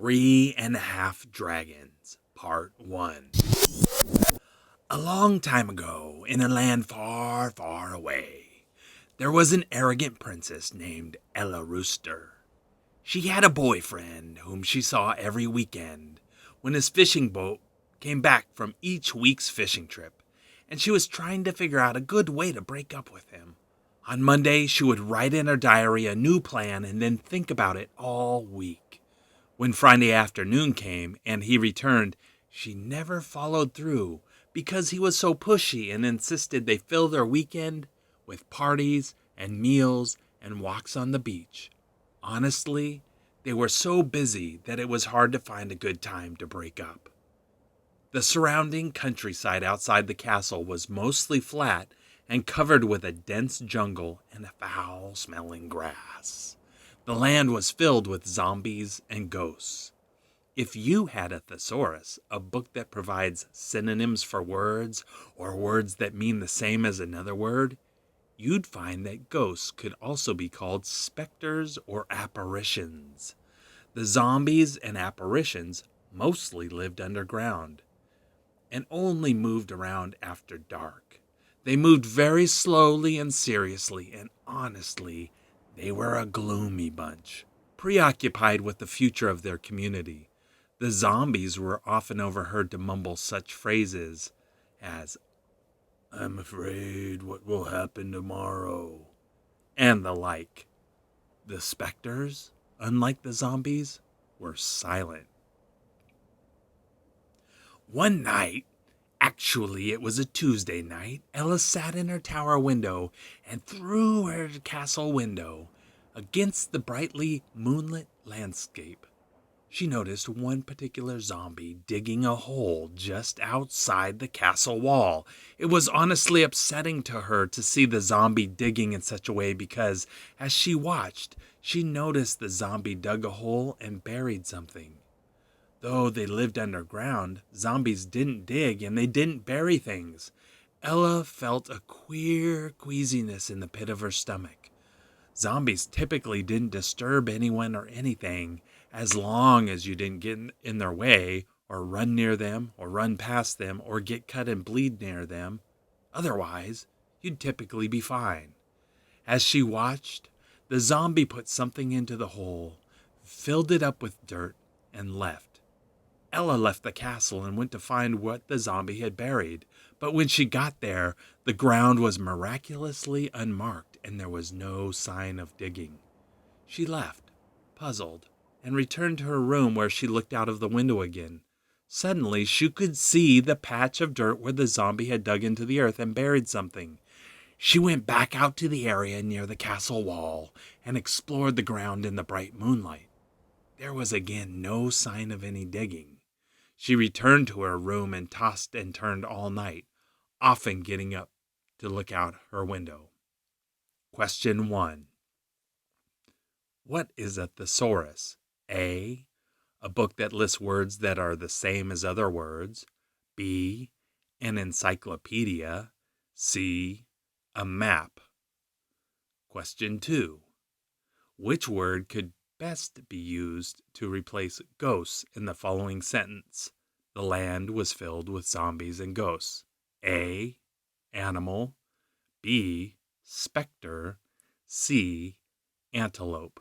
3.5 Dragons, Part 1. A long time ago, in a land far, far away, there was an arrogant princess named Ella Rooster. She had a boyfriend whom she saw every weekend when his fishing boat came back from each week's fishing trip, and she was trying to figure out a good way to break up with him. On Monday, she would write in her diary a new plan and then think about it all week. When Friday afternoon came and he returned, she never followed through because he was so pushy and insisted they fill their weekend with parties and meals and walks on the beach. Honestly, they were so busy that it was hard to find a good time to break up. The surrounding countryside outside the castle was mostly flat and covered with a dense jungle and foul-smelling grass. The land was filled with zombies and ghosts. If you had a thesaurus, a book that provides synonyms for words or words that mean the same as another word, you'd find that ghosts could also be called specters or apparitions. The zombies and apparitions mostly lived underground and only moved around after dark. They moved very slowly and seriously, and honestly, they were a gloomy bunch, preoccupied with the future of their community. The zombies were often overheard to mumble such phrases as, "I'm afraid what will happen tomorrow," and the like. The specters, unlike the zombies, were silent. One night, actually it was a Tuesday night, Ella sat in her tower window, and through her castle window, against the brightly moonlit landscape, she noticed one particular zombie digging a hole just outside the castle wall. It was honestly upsetting to her to see the zombie digging in such a way because, as she watched, she noticed the zombie dug a hole and buried something. Though they lived underground, zombies didn't dig and they didn't bury things. Ella felt a queer queasiness in the pit of her stomach. Zombies typically didn't disturb anyone or anything as long as you didn't get in their way or run near them or run past them or get cut and bleed near them. Otherwise, you'd typically be fine. As she watched, the zombie put something into the hole, filled it up with dirt, and left. Ella left the castle and went to find what the zombie had buried, but when she got there, the ground was miraculously unmarked and there was no sign of digging. She left, puzzled, and returned to her room where she looked out of the window again. Suddenly, she could see the patch of dirt where the zombie had dug into the earth and buried something. She went back out to the area near the castle wall and explored the ground in the bright moonlight. There was again no sign of any digging. She returned to her room and tossed and turned all night, often getting up to look out her window. Question 1. What is a thesaurus? A. A book that lists words that are the same as other words. B. An encyclopedia. C. A map. Question 2. Which word could best be used to replace ghosts in the following sentence? The land was filled with zombies and ghosts. A. Animal. B. Specter. C. Antelope.